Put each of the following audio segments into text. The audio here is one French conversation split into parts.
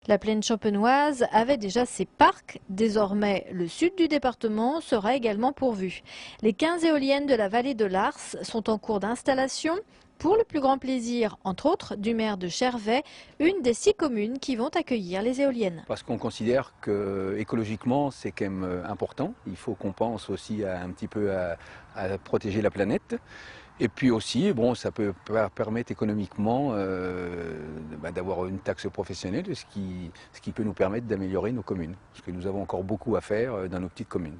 La plaine champenoise avait déjà ses parcs. Désormais, le sud du département sera également pourvu. Les 15 éoliennes de la vallée de l'Ars sont en cours d'installation pour le plus grand plaisir, entre autres, du maire de Chervais, une des 6 communes qui vont accueillir les éoliennes. Parce qu'on considère que écologiquement c'est quand même important. Il faut qu'on pense aussi un petit peu à protéger la planète. Et puis aussi, bon, ça peut permettre économiquement d'avoir une taxe professionnelle, ce qui peut nous permettre d'améliorer nos communes. Parce que nous avons encore beaucoup à faire dans nos petites communes.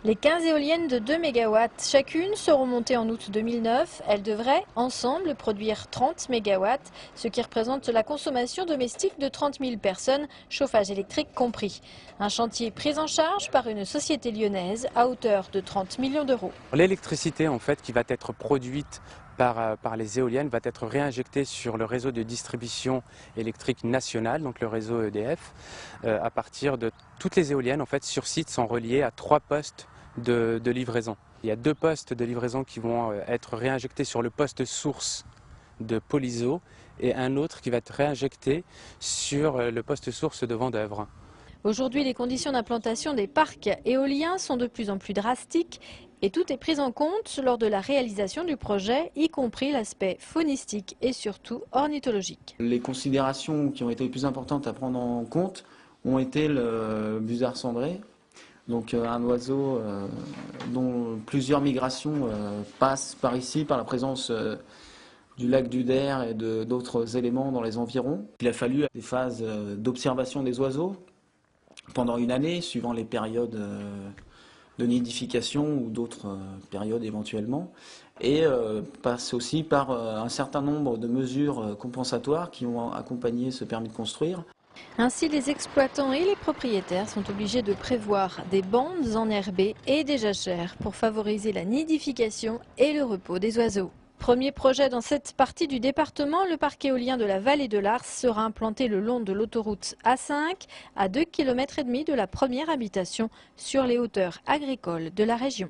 Les 15 éoliennes de 2 MW chacune seront montées en août 2009. Elles devraient, ensemble, produire 30 MW, ce qui représente la consommation domestique de 30 000 personnes, chauffage électrique compris. Un chantier pris en charge par une société lyonnaise à hauteur de 30 millions d'euros. L'électricité en fait qui va être produite par les éoliennes va être réinjectée sur le réseau de distribution électrique nationale, donc le réseau EDF, à partir de toutes les éoliennes en fait sur site sont reliées à 3 postes de livraison. Il y a 2 postes de livraison qui vont être réinjectés sur le poste source de Polizo et un autre qui va être réinjecté sur le poste source de Vendeuvre. Aujourd'hui, les conditions d'implantation des parcs éoliens sont de plus en plus drastiques et tout est pris en compte lors de la réalisation du projet, y compris l'aspect faunistique et surtout ornithologique. Les considérations qui ont été les plus importantes à prendre en compte ont été le busard cendré, donc un oiseau dont plusieurs migrations passent par ici, par la présence du lac du Der et d'autres éléments dans les environs. Il a fallu des phases d'observation des oiseaux pendant une année, suivant les périodes de nidification ou d'autres périodes éventuellement, et passe aussi par un certain nombre de mesures compensatoires qui ont accompagné ce permis de construire. Ainsi, les exploitants et les propriétaires sont obligés de prévoir des bandes enherbées et des jachères pour favoriser la nidification et le repos des oiseaux. Premier projet dans cette partie du département, le parc éolien de la vallée de l'Ars sera implanté le long de l'autoroute A5, à 2,5 km de la première habitation sur les hauteurs agricoles de la région.